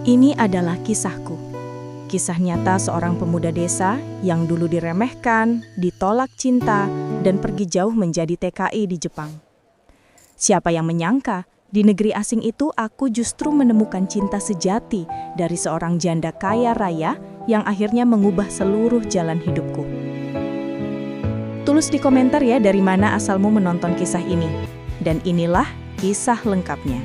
Ini adalah kisahku. Kisah nyata seorang pemuda desa yang dulu diremehkan, ditolak cinta, dan pergi jauh menjadi TKI di Jepang. Siapa yang menyangka, di negeri asing itu aku justru menemukan cinta sejati dari seorang janda kaya raya yang akhirnya mengubah seluruh jalan hidupku. Tulis di komentar ya dari mana asalmu menonton kisah ini. Dan inilah kisah lengkapnya.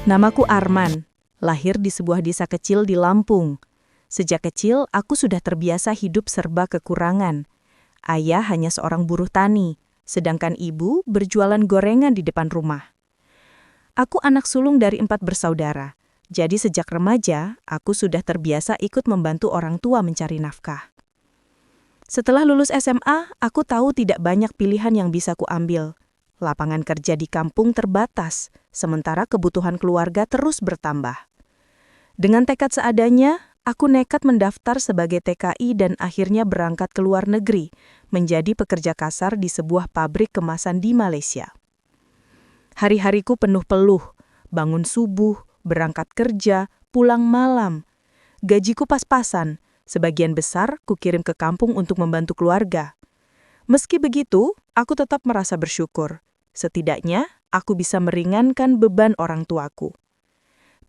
Namaku Arman. Lahir di sebuah desa kecil di Lampung. Sejak kecil, aku sudah terbiasa hidup serba kekurangan. Ayah hanya seorang buruh tani, sedangkan ibu berjualan gorengan di depan rumah. Aku anak sulung dari 4 bersaudara. Jadi sejak remaja, aku sudah terbiasa ikut membantu orang tua mencari nafkah. Setelah lulus SMA, aku tahu tidak banyak pilihan yang bisa kuambil. Lapangan kerja di kampung terbatas, sementara kebutuhan keluarga terus bertambah. Dengan tekad seadanya, aku nekat mendaftar sebagai TKI dan akhirnya berangkat ke luar negeri, menjadi pekerja kasar di sebuah pabrik kemasan di Malaysia. Hari-hariku penuh peluh, bangun subuh, berangkat kerja, pulang malam. Gajiku pas-pasan, sebagian besar kukirim ke kampung untuk membantu keluarga. Meski begitu, aku tetap merasa bersyukur. Setidaknya, aku bisa meringankan beban orang tuaku.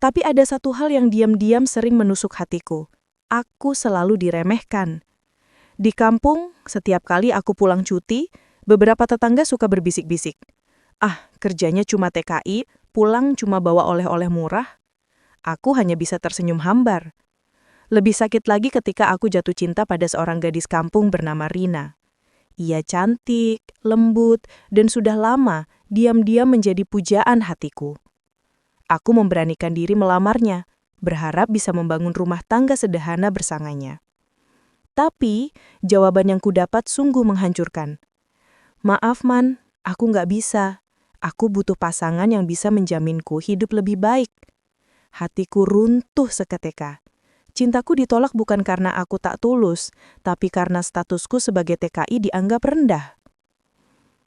Tapi ada satu hal yang diam-diam sering menusuk hatiku. Aku selalu diremehkan. Di kampung, setiap kali aku pulang cuti, beberapa tetangga suka berbisik-bisik. Ah, kerjanya cuma TKI, pulang cuma bawa oleh-oleh murah. Aku hanya bisa tersenyum hambar. Lebih sakit lagi ketika aku jatuh cinta pada seorang gadis kampung bernama Rina. Ia cantik, lembut, dan sudah lama diam-diam menjadi pujaan hatiku. Aku memberanikan diri melamarnya, berharap bisa membangun rumah tangga sederhana bersamanya. Tapi, jawaban yang kudapat sungguh menghancurkan. Maaf Man, aku nggak bisa. Aku butuh pasangan yang bisa menjaminku hidup lebih baik. Hatiku runtuh seketika. Cintaku ditolak bukan karena aku tak tulus, tapi karena statusku sebagai TKI dianggap rendah.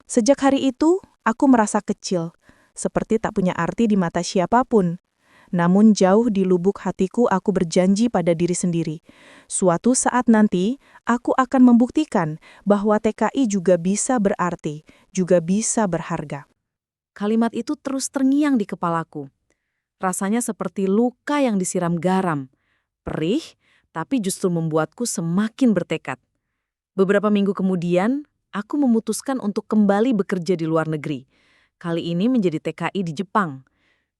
Sejak hari itu, aku merasa kecil, seperti tak punya arti di mata siapapun. Namun jauh di lubuk hatiku aku berjanji pada diri sendiri. Suatu saat nanti, aku akan membuktikan bahwa TKI juga bisa berarti, juga bisa berharga. Kalimat itu terus terngiang di kepalaku. Rasanya seperti luka yang disiram garam. Perih, tapi justru membuatku semakin bertekad. Beberapa minggu kemudian, aku memutuskan untuk kembali bekerja di luar negeri. Kali ini menjadi TKI di Jepang.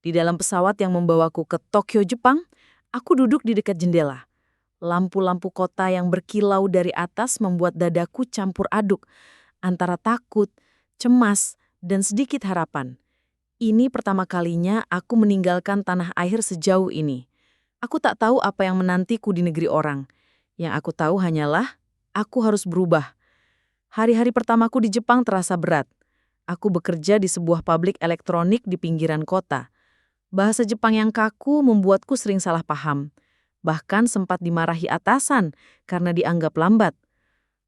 Di dalam pesawat yang membawaku ke Tokyo, Jepang, aku duduk di dekat jendela. Lampu-lampu kota yang berkilau dari atas membuat dadaku campur aduk antara takut, cemas, dan sedikit harapan. Ini pertama kalinya aku meninggalkan tanah air sejauh ini. Aku tak tahu apa yang menantiku di negeri orang. Yang aku tahu hanyalah aku harus berubah. Hari-hari pertamaku di Jepang terasa berat. Aku bekerja di sebuah pabrik elektronik di pinggiran kota. Bahasa Jepang yang kaku membuatku sering salah paham. Bahkan sempat dimarahi atasan karena dianggap lambat.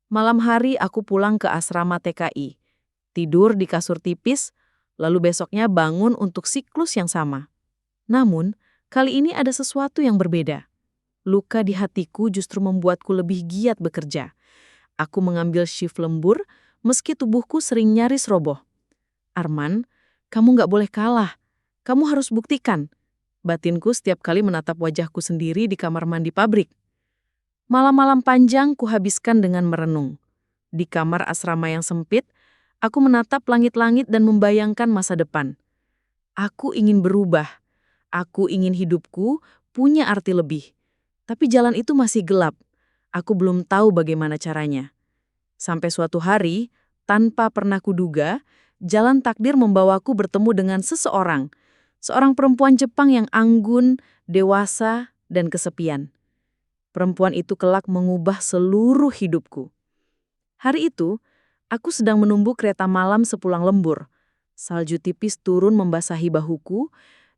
Malam hari aku pulang ke asrama TKI. Tidur di kasur tipis, lalu besoknya bangun untuk siklus yang sama. Namun, kali ini ada sesuatu yang berbeda. Luka di hatiku justru membuatku lebih giat bekerja. Aku mengambil shift lembur, meski tubuhku sering nyaris roboh. Arman, kamu nggak boleh kalah. Kamu harus buktikan. Batinku setiap kali menatap wajahku sendiri di kamar mandi pabrik. Malam-malam panjang kuhabiskan dengan merenung. Di kamar asrama yang sempit, aku menatap langit-langit dan membayangkan masa depan. Aku ingin berubah. Aku ingin hidupku punya arti lebih. Tapi jalan itu masih gelap. Aku belum tahu bagaimana caranya. Sampai suatu hari, tanpa pernah kuduga, jalan takdir membawaku bertemu dengan seseorang. Seorang perempuan Jepang yang anggun, dewasa, dan kesepian. Perempuan itu kelak mengubah seluruh hidupku. Hari itu, aku sedang menunggu kereta malam sepulang lembur. Salju tipis turun membasahi bahuku,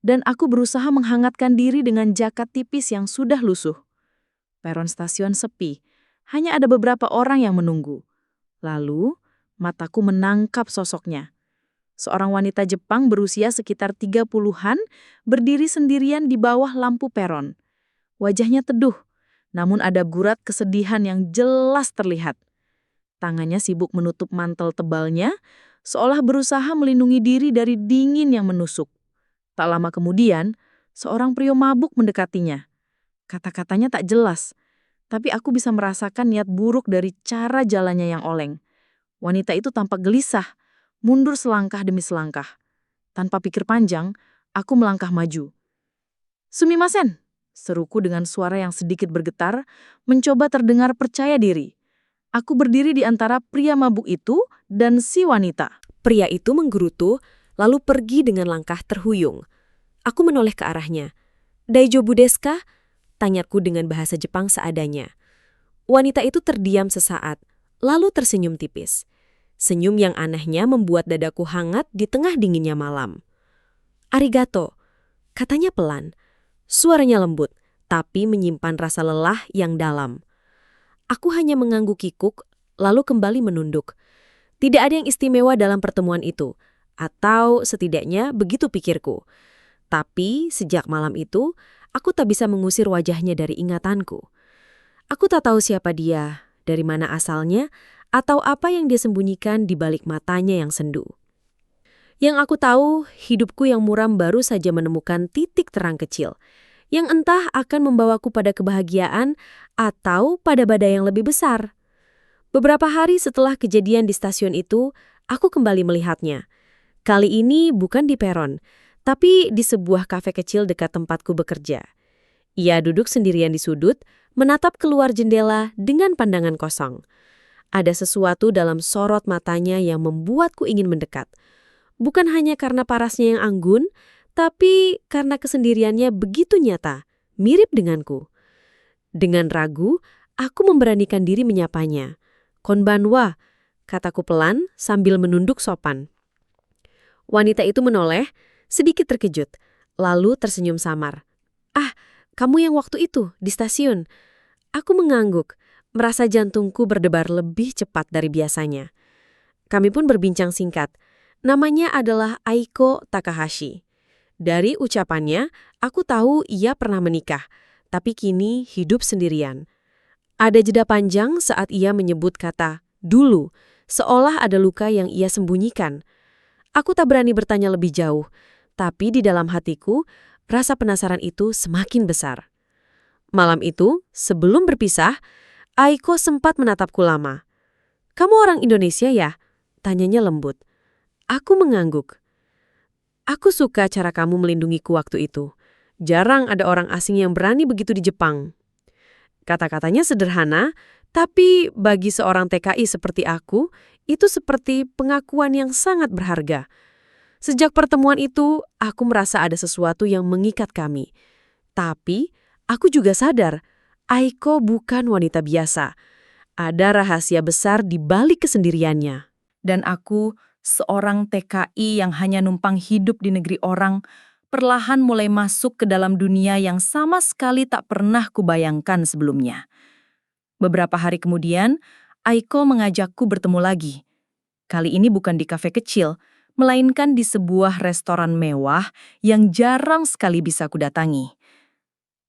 dan aku berusaha menghangatkan diri dengan jaket tipis yang sudah lusuh. Peron stasiun sepi, hanya ada beberapa orang yang menunggu. Lalu, mataku menangkap sosoknya. Seorang wanita Jepang berusia sekitar 30-an berdiri sendirian di bawah lampu peron. Wajahnya teduh, namun ada gurat kesedihan yang jelas terlihat. Tangannya sibuk menutup mantel tebalnya, seolah berusaha melindungi diri dari dingin yang menusuk. Tak lama kemudian, seorang pria mabuk mendekatinya. Kata-katanya tak jelas, tapi aku bisa merasakan niat buruk dari cara jalannya yang oleng. Wanita itu tampak gelisah, mundur selangkah demi selangkah. Tanpa pikir panjang, aku melangkah maju. "Sumimasen!" seruku dengan suara yang sedikit bergetar, mencoba terdengar percaya diri. Aku berdiri di antara pria mabuk itu dan si wanita. Pria itu menggerutu, lalu pergi dengan langkah terhuyung. Aku menoleh ke arahnya. "Daijoubu desu ka?" tanyaku dengan bahasa Jepang seadanya. Wanita itu terdiam sesaat, lalu tersenyum tipis. Senyum yang anehnya membuat dadaku hangat di tengah dinginnya malam. "Arigato," katanya pelan. Suaranya lembut, tapi menyimpan rasa lelah yang dalam. Aku hanya mengangguk kikuk, lalu kembali menunduk. Tidak ada yang istimewa dalam pertemuan itu, atau setidaknya begitu pikirku. Tapi sejak malam itu, aku tak bisa mengusir wajahnya dari ingatanku. Aku tak tahu siapa dia, dari mana asalnya, atau apa yang dia sembunyikan di balik matanya yang sendu. Yang aku tahu, hidupku yang muram baru saja menemukan titik terang kecil, yang entah akan membawaku pada kebahagiaan atau pada badai yang lebih besar. Beberapa hari setelah kejadian di stasiun itu, aku kembali melihatnya. Kali ini bukan di peron, tapi di sebuah kafe kecil dekat tempatku bekerja. Ia duduk sendirian di sudut, menatap keluar jendela dengan pandangan kosong. Ada sesuatu dalam sorot matanya yang membuatku ingin mendekat. Bukan hanya karena parasnya yang anggun, tapi karena kesendiriannya begitu nyata, mirip denganku. Dengan ragu, aku memberanikan diri menyapanya. "Konbanwa," kataku pelan sambil menunduk sopan. Wanita itu menoleh, sedikit terkejut, lalu tersenyum samar. "Ah, kamu yang waktu itu, di stasiun." Aku mengangguk, merasa jantungku berdebar lebih cepat dari biasanya. Kami pun berbincang singkat. Namanya adalah Aiko Takahashi. Dari ucapannya, aku tahu ia pernah menikah, tapi kini hidup sendirian. Ada jeda panjang saat ia menyebut kata "dulu", seolah ada luka yang ia sembunyikan. Aku tak berani bertanya lebih jauh, tapi di dalam hatiku, rasa penasaran itu semakin besar. Malam itu, sebelum berpisah, Aiko sempat menatapku lama. "Kamu orang Indonesia ya?" tanyanya lembut. Aku mengangguk. "Aku suka cara kamu melindungiku waktu itu. Jarang ada orang asing yang berani begitu di Jepang." Kata-katanya sederhana, tapi bagi seorang TKI seperti aku, itu seperti pengakuan yang sangat berharga. Sejak pertemuan itu, aku merasa ada sesuatu yang mengikat kami. Tapi, aku juga sadar, Aiko bukan wanita biasa. Ada rahasia besar di balik kesendiriannya. Dan aku, seorang TKI yang hanya numpang hidup di negeri orang, perlahan mulai masuk ke dalam dunia yang sama sekali tak pernah kubayangkan sebelumnya. Beberapa hari kemudian, Aiko mengajakku bertemu lagi. Kali ini bukan di kafe kecil, melainkan di sebuah restoran mewah yang jarang sekali bisa kudatangi.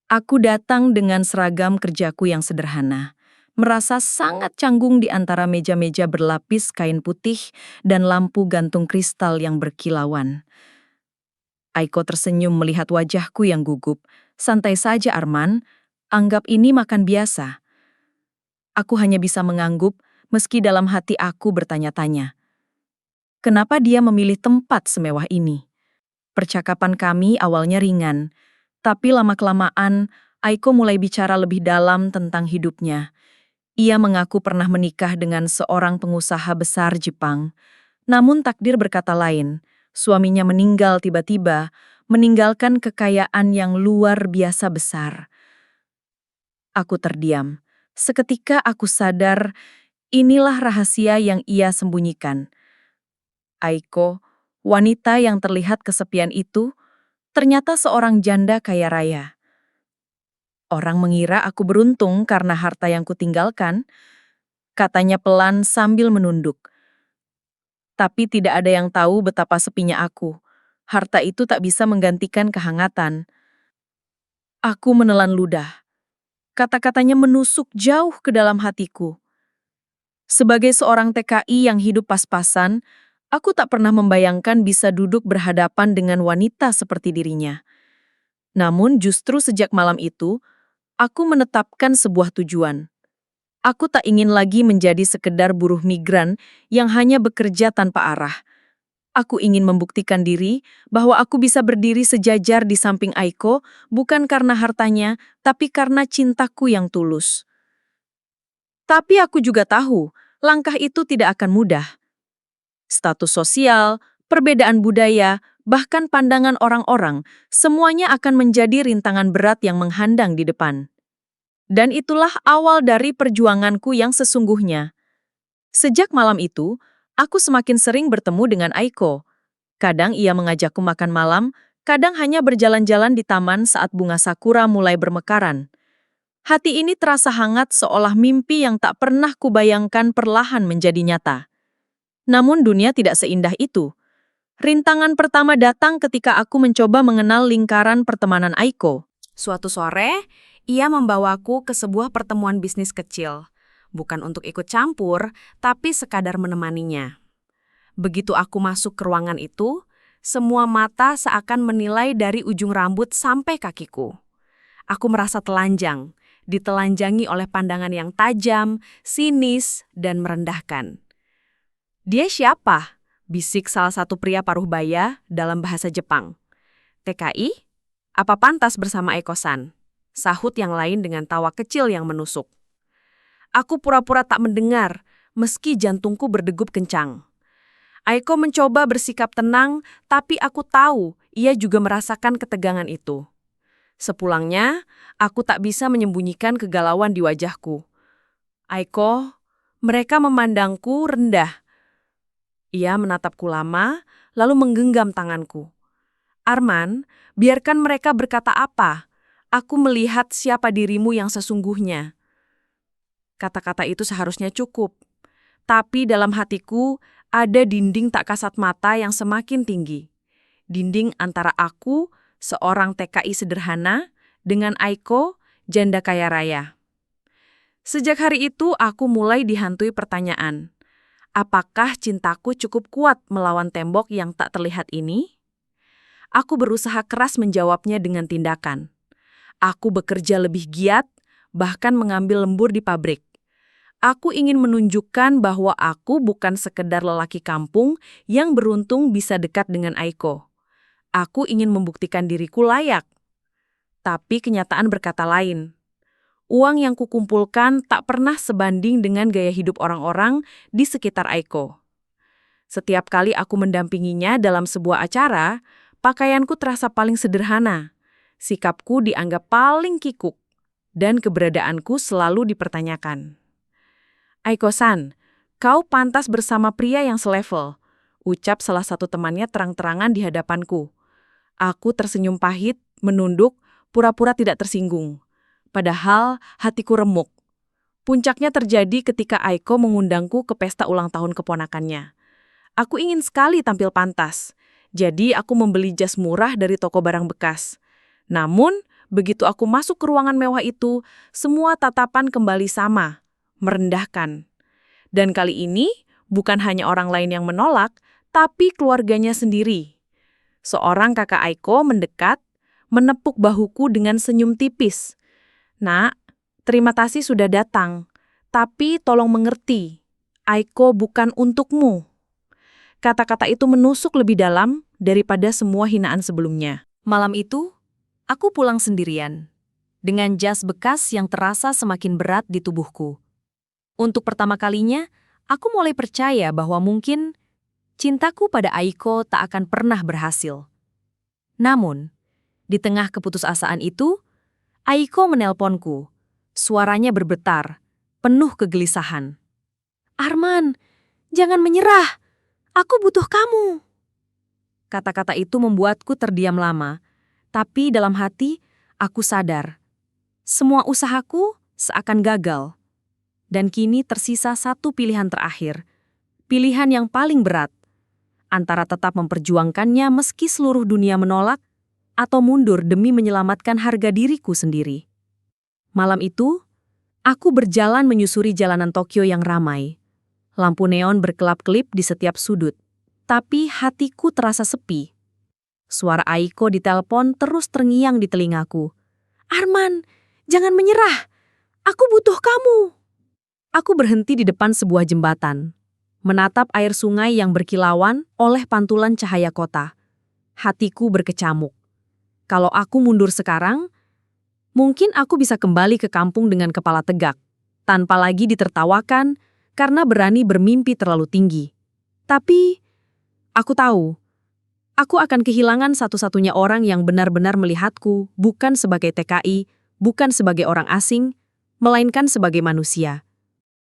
Aku datang dengan seragam kerjaku yang sederhana, merasa sangat canggung di antara meja-meja berlapis kain putih dan lampu gantung kristal yang berkilauan. Aiko tersenyum melihat wajahku yang gugup. "Santai saja, Arman. Anggap ini makan biasa." Aku hanya bisa mengangguk, meski dalam hati aku bertanya-tanya. Kenapa dia memilih tempat semewah ini? Percakapan kami awalnya ringan, tapi lama-kelamaan Aiko mulai bicara lebih dalam tentang hidupnya. Ia mengaku pernah menikah dengan seorang pengusaha besar Jepang. Namun takdir berkata lain. Suaminya meninggal tiba-tiba, meninggalkan kekayaan yang luar biasa besar. Aku terdiam. Seketika aku sadar, inilah rahasia yang ia sembunyikan. Aiko, wanita yang terlihat kesepian itu, ternyata seorang janda kaya raya. Orang mengira aku beruntung karena harta yang kutinggalkan, katanya pelan sambil menunduk. Tapi tidak ada yang tahu betapa sepinya aku. Harta itu tak bisa menggantikan kehangatan. Aku menelan ludah. Kata-katanya menusuk jauh ke dalam hatiku. Sebagai seorang TKI yang hidup pas-pasan, aku tak pernah membayangkan bisa duduk berhadapan dengan wanita seperti dirinya. Namun justru sejak malam itu, aku menetapkan sebuah tujuan. Aku tak ingin lagi menjadi sekedar buruh migran yang hanya bekerja tanpa arah. Aku ingin membuktikan diri bahwa aku bisa berdiri sejajar di samping Aiko, bukan karena hartanya, tapi karena cintaku yang tulus. Tapi aku juga tahu, langkah itu tidak akan mudah. Status sosial, perbedaan budaya, bahkan pandangan orang-orang, semuanya akan menjadi rintangan berat yang menghadang di depan. Dan itulah awal dari perjuanganku yang sesungguhnya. Sejak malam itu, aku semakin sering bertemu dengan Aiko. Kadang ia mengajakku makan malam, kadang hanya berjalan-jalan di taman saat bunga sakura mulai bermekaran. Hati ini terasa hangat seolah mimpi yang tak pernah kubayangkan perlahan menjadi nyata. Namun dunia tidak seindah itu. Rintangan pertama datang ketika aku mencoba mengenal lingkaran pertemanan Aiko. Suatu sore, ia membawaku ke sebuah pertemuan bisnis kecil. Bukan untuk ikut campur, tapi sekadar menemaninya. Begitu aku masuk ke ruangan itu, semua mata seakan menilai dari ujung rambut sampai kakiku. Aku merasa telanjang, ditelanjangi oleh pandangan yang tajam, sinis, dan merendahkan. "Dia siapa?" bisik salah satu pria paruh baya dalam bahasa Jepang. "TKI? Apa pantas bersama Aiko-san?" sahut yang lain dengan tawa kecil yang menusuk. Aku pura-pura tak mendengar, meski jantungku berdegup kencang. Aiko mencoba bersikap tenang, tapi aku tahu ia juga merasakan ketegangan itu. Sepulangnya, aku tak bisa menyembunyikan kegalauan di wajahku. "Aiko," mereka memandangku rendah. Ia menatapku lama, lalu menggenggam tanganku. "Arman, biarkan mereka berkata apa. Aku melihat siapa dirimu yang sesungguhnya." Kata-kata itu seharusnya cukup. Tapi dalam hatiku ada dinding tak kasat mata yang semakin tinggi. Dinding antara aku, seorang TKI sederhana, dengan Aiko, janda kaya raya. Sejak hari itu aku mulai dihantui pertanyaan. Apakah cintaku cukup kuat melawan tembok yang tak terlihat ini? Aku berusaha keras menjawabnya dengan tindakan. Aku bekerja lebih giat, bahkan mengambil lembur di pabrik. Aku ingin menunjukkan bahwa aku bukan sekedar lelaki kampung yang beruntung bisa dekat dengan Aiko. Aku ingin membuktikan diriku layak. Tapi kenyataan berkata lain. Uang yang kukumpulkan tak pernah sebanding dengan gaya hidup orang-orang di sekitar Aiko. Setiap kali aku mendampinginya dalam sebuah acara, pakaianku terasa paling sederhana. Sikapku dianggap paling kikuk, dan keberadaanku selalu dipertanyakan. "Aiko-san, kau pantas bersama pria yang selevel," ucap salah satu temannya terang-terangan di hadapanku. Aku tersenyum pahit, menunduk, pura-pura tidak tersinggung. Padahal hatiku remuk. Puncaknya terjadi ketika Aiko mengundangku ke pesta ulang tahun keponakannya. Aku ingin sekali tampil pantas, jadi aku membeli jas murah dari toko barang bekas. Namun, begitu aku masuk ke ruangan mewah itu, semua tatapan kembali sama, merendahkan. Dan kali ini, bukan hanya orang lain yang menolak, tapi keluarganya sendiri. Seorang kakak Aiko mendekat, menepuk bahuku dengan senyum tipis. "Nak, terima kasih sudah datang, tapi tolong mengerti, Aiko bukan untukmu." Kata-kata itu menusuk lebih dalam daripada semua hinaan sebelumnya. Malam itu, aku pulang sendirian, dengan jas bekas yang terasa semakin berat di tubuhku. Untuk pertama kalinya, aku mulai percaya bahwa mungkin cintaku pada Aiko tak akan pernah berhasil. Namun, di tengah keputusasaan itu, Aiko menelponku. Suaranya bergetar, penuh kegelisahan. "Arman, jangan menyerah. Aku butuh kamu." Kata-kata itu membuatku terdiam lama, tapi dalam hati aku sadar. Semua usahaku seakan gagal. Dan kini tersisa satu pilihan terakhir. Pilihan yang paling berat, antara tetap memperjuangkannya meski seluruh dunia menolak, atau mundur demi menyelamatkan harga diriku sendiri. Malam itu, aku berjalan menyusuri jalanan Tokyo yang ramai. Lampu neon berkelap-kelip di setiap sudut, tapi hatiku terasa sepi. Suara Aiko di telepon terus terngiang di telingaku. "Arman, jangan menyerah. Aku butuh kamu." Aku berhenti di depan sebuah jembatan, menatap air sungai yang berkilauan oleh pantulan cahaya kota. Hatiku berkecamuk. Kalau aku mundur sekarang, mungkin aku bisa kembali ke kampung dengan kepala tegak, tanpa lagi ditertawakan karena berani bermimpi terlalu tinggi. Tapi, aku tahu, aku akan kehilangan satu-satunya orang yang benar-benar melihatku bukan sebagai TKI, bukan sebagai orang asing, melainkan sebagai manusia.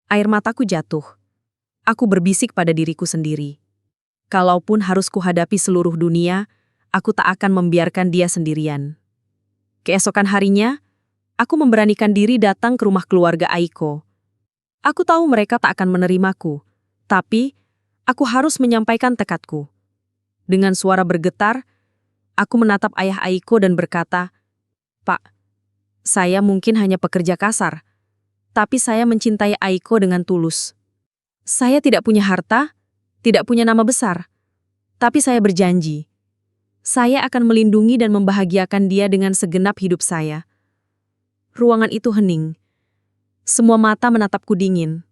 Air mataku jatuh. Aku berbisik pada diriku sendiri. Kalaupun harus kuhadapi seluruh dunia, aku tak akan membiarkan dia sendirian. Keesokan harinya, aku memberanikan diri datang ke rumah keluarga Aiko. Aku tahu mereka tak akan menerimaku, tapi aku harus menyampaikan tekadku. Dengan suara bergetar, aku menatap ayah Aiko dan berkata, "Pak, saya mungkin hanya pekerja kasar, tapi saya mencintai Aiko dengan tulus. Saya tidak punya harta, tidak punya nama besar, tapi saya berjanji, saya akan melindungi dan membahagiakan dia dengan segenap hidup saya." Ruangan itu hening. Semua mata menatapku dingin.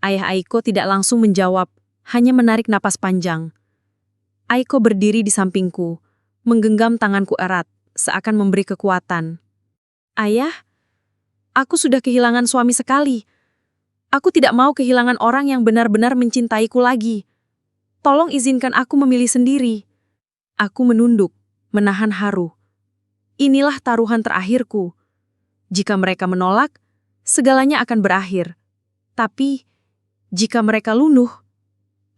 Ayah Aiko tidak langsung menjawab, hanya menarik napas panjang. Aiko berdiri di sampingku, menggenggam tanganku erat, seakan memberi kekuatan. "Ayah, aku sudah kehilangan suami sekali. Aku tidak mau kehilangan orang yang benar-benar mencintaiku lagi. Tolong izinkan aku memilih sendiri." Aku menunduk, menahan haru. Inilah taruhan terakhirku. Jika mereka menolak, segalanya akan berakhir. Tapi, jika mereka lunuh,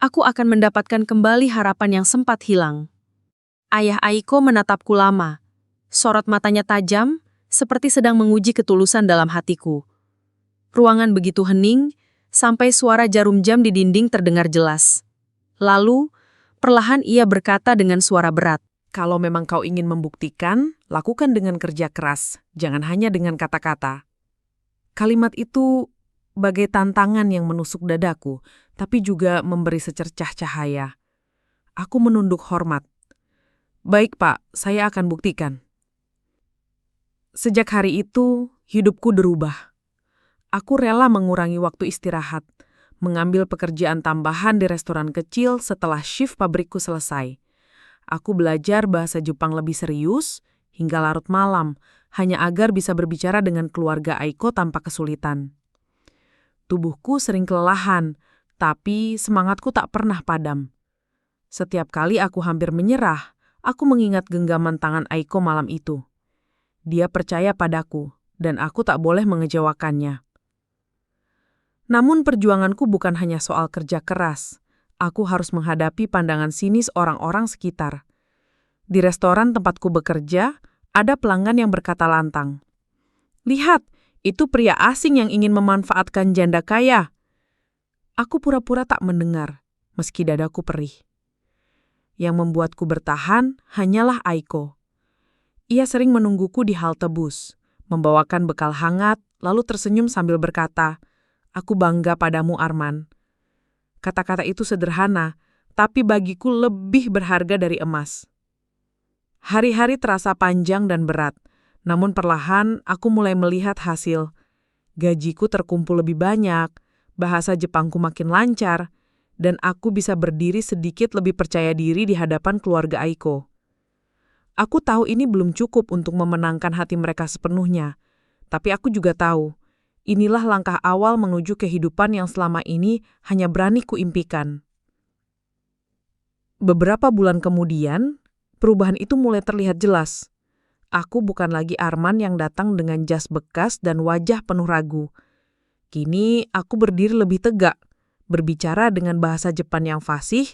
aku akan mendapatkan kembali harapan yang sempat hilang. Ayah Aiko menatapku lama. Sorot matanya tajam, seperti sedang menguji ketulusan dalam hatiku. Ruangan begitu hening, sampai suara jarum jam di dinding terdengar jelas. Lalu, perlahan ia berkata dengan suara berat, "Kalau memang kau ingin membuktikan, lakukan dengan kerja keras, jangan hanya dengan kata-kata." Kalimat itu bagai tantangan yang menusuk dadaku, tapi juga memberi secercah cahaya. Aku menunduk hormat. "Baik, Pak, saya akan buktikan." Sejak hari itu, hidupku berubah. Aku rela mengurangi waktu istirahat, mengambil pekerjaan tambahan di restoran kecil setelah shift pabrikku selesai. Aku belajar bahasa Jepang lebih serius hingga larut malam, hanya agar bisa berbicara dengan keluarga Aiko tanpa kesulitan. Tubuhku sering kelelahan, tapi semangatku tak pernah padam. Setiap kali aku hampir menyerah, aku mengingat genggaman tangan Aiko malam itu. Dia percaya padaku, dan aku tak boleh mengecewakannya. Namun perjuanganku bukan hanya soal kerja keras. Aku harus menghadapi pandangan sinis orang-orang sekitar. Di restoran tempatku bekerja, ada pelanggan yang berkata lantang, "Lihat, itu pria asing yang ingin memanfaatkan janda kaya." Aku pura-pura tak mendengar, meski dadaku perih. Yang membuatku bertahan hanyalah Aiko. Ia sering menungguku di halte bus, membawakan bekal hangat, lalu tersenyum sambil berkata, "Aku bangga padamu, Arman." Kata-kata itu sederhana, tapi bagiku lebih berharga dari emas. Hari-hari terasa panjang dan berat, namun perlahan aku mulai melihat hasil. Gajiku terkumpul lebih banyak, bahasa Jepangku makin lancar, dan aku bisa berdiri sedikit lebih percaya diri di hadapan keluarga Aiko. Aku tahu ini belum cukup untuk memenangkan hati mereka sepenuhnya, tapi aku juga tahu, inilah langkah awal menuju kehidupan yang selama ini hanya berani kuimpikan. Beberapa bulan kemudian, perubahan itu mulai terlihat jelas. Aku bukan lagi Arman yang datang dengan jas bekas dan wajah penuh ragu. Kini aku berdiri lebih tegak, berbicara dengan bahasa Jepang yang fasih,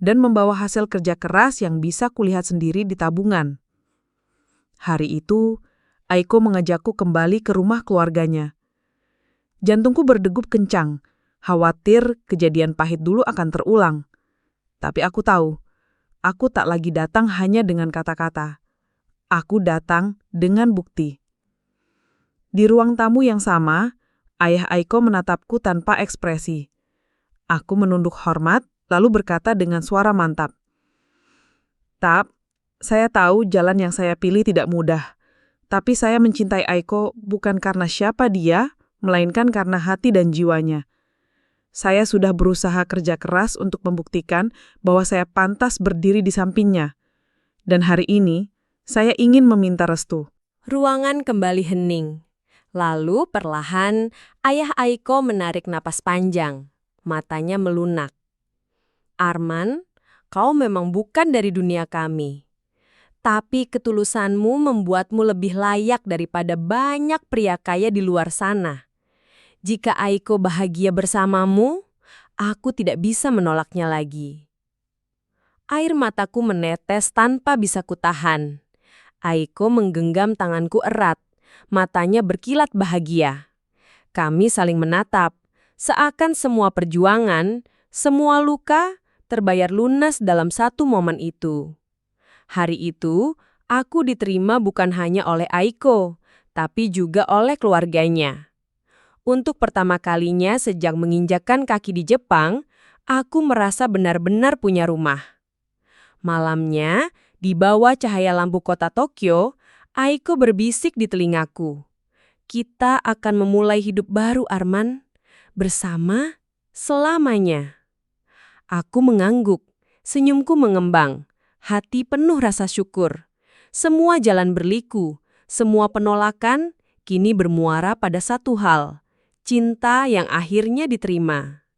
dan membawa hasil kerja keras yang bisa kulihat sendiri di tabungan. Hari itu, Aiko mengajakku kembali ke rumah keluarganya. Jantungku berdegup kencang, khawatir kejadian pahit dulu akan terulang. Tapi aku tahu, aku tak lagi datang hanya dengan kata-kata. Aku datang dengan bukti. Di ruang tamu yang sama, ayah Aiko menatapku tanpa ekspresi. Aku menunduk hormat, lalu berkata dengan suara mantap. "Tap, saya tahu jalan yang saya pilih tidak mudah. Tapi saya mencintai Aiko bukan karena siapa dia, melainkan karena hati dan jiwanya. Saya sudah berusaha kerja keras untuk membuktikan bahwa saya pantas berdiri di sampingnya. Dan hari ini, saya ingin meminta restu." Ruangan kembali hening. Lalu perlahan, ayah Aiko menarik napas panjang. Matanya melunak. "Arman, kau memang bukan dari dunia kami. Tapi ketulusanmu membuatmu lebih layak daripada banyak pria kaya di luar sana. Jika Aiko bahagia bersamamu, aku tidak bisa menolaknya lagi." Air mataku menetes tanpa bisa kutahan. Aiko menggenggam tanganku erat. Matanya berkilat bahagia. Kami saling menatap, seakan semua perjuangan, semua luka, terbayar lunas dalam satu momen itu. Hari itu, aku diterima bukan hanya oleh Aiko, tapi juga oleh keluarganya. Untuk pertama kalinya sejak menginjakkan kaki di Jepang, aku merasa benar-benar punya rumah. Malamnya, di bawah cahaya lampu kota Tokyo, Aiko berbisik di telingaku. "Kita akan memulai hidup baru, Arman. Bersama, selamanya." Aku mengangguk, senyumku mengembang, hati penuh rasa syukur. Semua jalan berliku, semua penolakan, kini bermuara pada satu hal, cinta yang akhirnya diterima.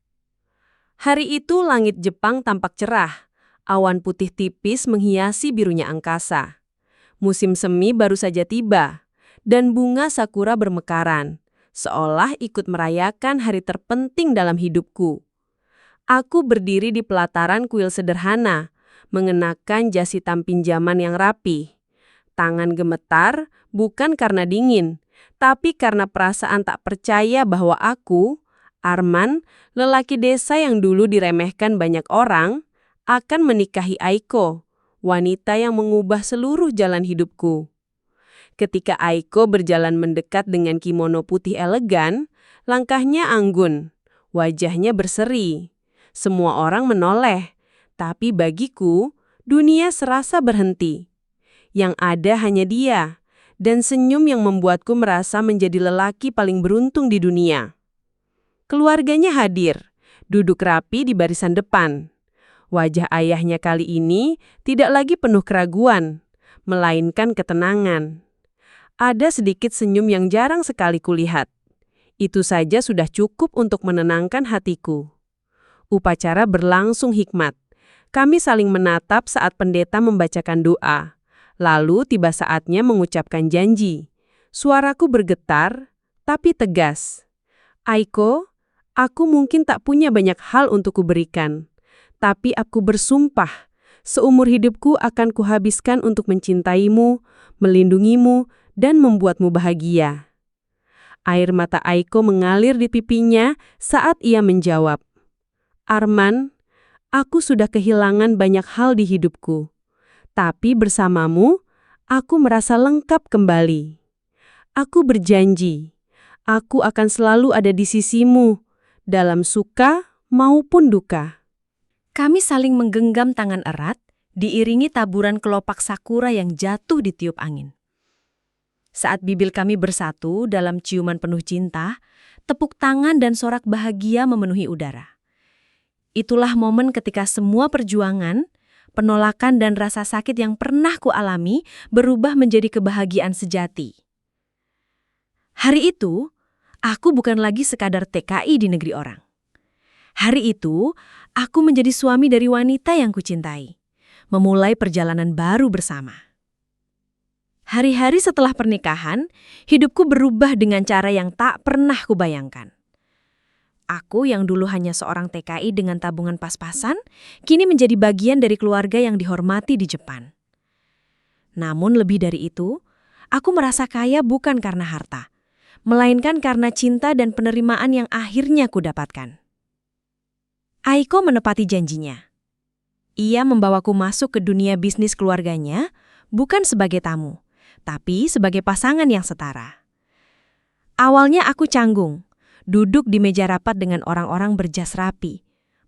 Hari itu langit Jepang tampak cerah, awan putih tipis menghiasi birunya angkasa. Musim semi baru saja tiba, dan bunga sakura bermekaran, seolah ikut merayakan hari terpenting dalam hidupku. Aku berdiri di pelataran kuil sederhana, mengenakan jas hitam pinjaman yang rapi. Tangan gemetar bukan karena dingin, tapi karena perasaan tak percaya bahwa aku, Arman, lelaki desa yang dulu diremehkan banyak orang, akan menikahi Aiko, wanita yang mengubah seluruh jalan hidupku. Ketika Aiko berjalan mendekat dengan kimono putih elegan, langkahnya anggun, wajahnya berseri. Semua orang menoleh, tapi bagiku, dunia serasa berhenti. Yang ada hanya dia, dan senyum yang membuatku merasa menjadi lelaki paling beruntung di dunia. Keluarganya hadir, duduk rapi di barisan depan. Wajah ayahnya kali ini tidak lagi penuh keraguan, melainkan ketenangan. Ada sedikit senyum yang jarang sekali kulihat. Itu saja sudah cukup untuk menenangkan hatiku. Upacara berlangsung hikmat. Kami saling menatap saat pendeta membacakan doa. Lalu tiba saatnya mengucapkan janji. Suaraku bergetar, tapi tegas. "Aiko, aku mungkin tak punya banyak hal untuk kuberikan. Tapi aku bersumpah, seumur hidupku akan kuhabiskan untuk mencintaimu, melindungimu, dan membuatmu bahagia." Air mata Aiko mengalir di pipinya saat ia menjawab, "Arman, aku sudah kehilangan banyak hal di hidupku. Tapi bersamamu, aku merasa lengkap kembali. Aku berjanji, aku akan selalu ada di sisimu, dalam suka maupun duka." Kami saling menggenggam tangan erat, diiringi taburan kelopak sakura yang jatuh di tiup angin. Saat bibir kami bersatu dalam ciuman penuh cinta, tepuk tangan dan sorak bahagia memenuhi udara. Itulah momen ketika semua perjuangan, penolakan dan rasa sakit yang pernah kualami berubah menjadi kebahagiaan sejati. Hari itu, aku bukan lagi sekadar TKI di negeri orang. Hari itu, aku menjadi suami dari wanita yang kucintai, memulai perjalanan baru bersama. Hari-hari setelah pernikahan, hidupku berubah dengan cara yang tak pernah kubayangkan. Aku yang dulu hanya seorang TKI dengan tabungan pas-pasan, kini menjadi bagian dari keluarga yang dihormati di Jepang. Namun lebih dari itu, aku merasa kaya bukan karena harta, melainkan karena cinta dan penerimaan yang akhirnya kudapatkan. Aiko menepati janjinya. Ia membawaku masuk ke dunia bisnis keluarganya, bukan sebagai tamu, tapi sebagai pasangan yang setara. Awalnya aku canggung, duduk di meja rapat dengan orang-orang berjas rapi,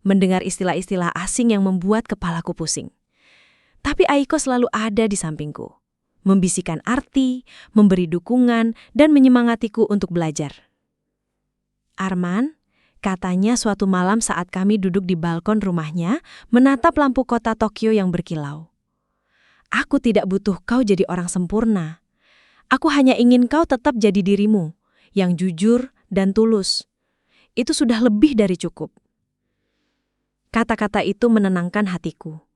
mendengar istilah-istilah asing yang membuat kepalaku pusing. Tapi Aiko selalu ada di sampingku, membisikkan arti, memberi dukungan, dan menyemangatiku untuk belajar. Arman, katanya suatu malam saat kami duduk di balkon rumahnya, menatap lampu kota Tokyo yang berkilau. Aku tidak butuh kau jadi orang sempurna. Aku hanya ingin kau tetap jadi dirimu, yang jujur dan tulus. Itu sudah lebih dari cukup. Kata-kata itu menenangkan hatiku.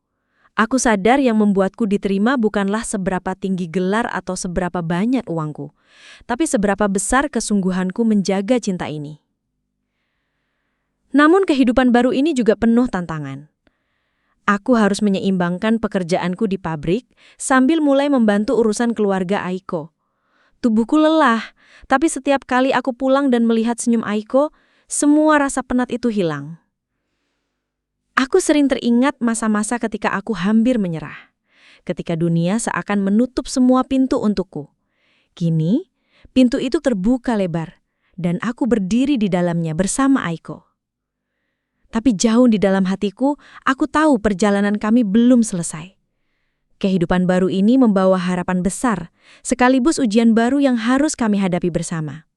Aku sadar yang membuatku diterima bukanlah seberapa tinggi gelar atau seberapa banyak uangku, tapi seberapa besar kesungguhanku menjaga cinta ini. Namun kehidupan baru ini juga penuh tantangan. Aku harus menyeimbangkan pekerjaanku di pabrik sambil mulai membantu urusan keluarga Aiko. Tubuhku lelah, tapi setiap kali aku pulang dan melihat senyum Aiko, semua rasa penat itu hilang. Aku sering teringat masa-masa ketika aku hampir menyerah. Ketika dunia seakan menutup semua pintu untukku. Kini, pintu itu terbuka lebar, dan aku berdiri di dalamnya bersama Aiko. Tapi jauh di dalam hatiku, aku tahu perjalanan kami belum selesai. Kehidupan baru ini membawa harapan besar, sekaligus ujian baru yang harus kami hadapi bersama.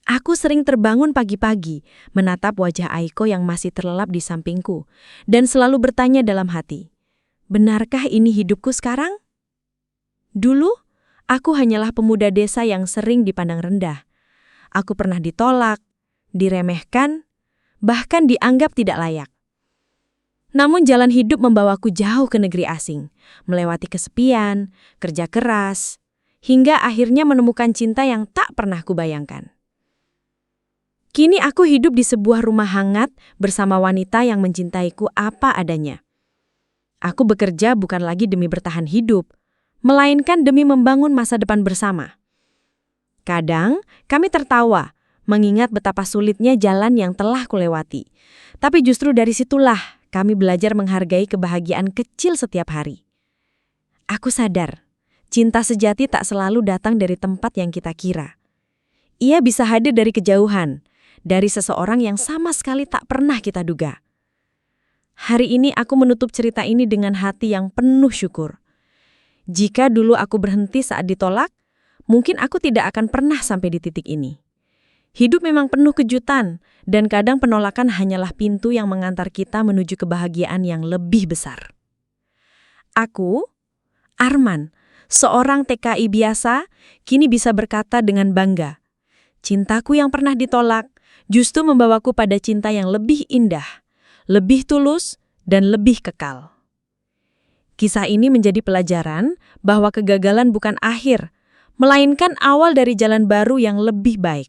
Aku sering terbangun pagi-pagi, menatap wajah Aiko yang masih terlelap di sampingku, dan selalu bertanya dalam hati, benarkah ini hidupku sekarang? Dulu, aku hanyalah pemuda desa yang sering dipandang rendah. Aku pernah ditolak, diremehkan, bahkan dianggap tidak layak. Namun jalan hidup membawaku jauh ke negeri asing, melewati kesepian, kerja keras, hingga akhirnya menemukan cinta yang tak pernah kubayangkan. Kini aku hidup di sebuah rumah hangat bersama wanita yang mencintaiku apa adanya. Aku bekerja bukan lagi demi bertahan hidup, melainkan demi membangun masa depan bersama. Kadang kami tertawa, mengingat betapa sulitnya jalan yang telah kulewati. Tapi justru dari situlah kami belajar menghargai kebahagiaan kecil setiap hari. Aku sadar, cinta sejati tak selalu datang dari tempat yang kita kira. Ia bisa hadir dari kejauhan, dari seseorang yang sama sekali tak pernah kita duga. Hari ini aku menutup cerita ini dengan hati yang penuh syukur. Jika dulu aku berhenti saat ditolak, mungkin aku tidak akan pernah sampai di titik ini. Hidup memang penuh kejutan, dan kadang penolakan hanyalah pintu yang mengantar kita menuju kebahagiaan yang lebih besar. Aku, Arman, seorang TKI biasa, kini bisa berkata dengan bangga, cintaku yang pernah ditolak justru membawaku pada cinta yang lebih indah, lebih tulus, dan lebih kekal. Kisah ini menjadi pelajaran bahwa kegagalan bukan akhir, melainkan awal dari jalan baru yang lebih baik.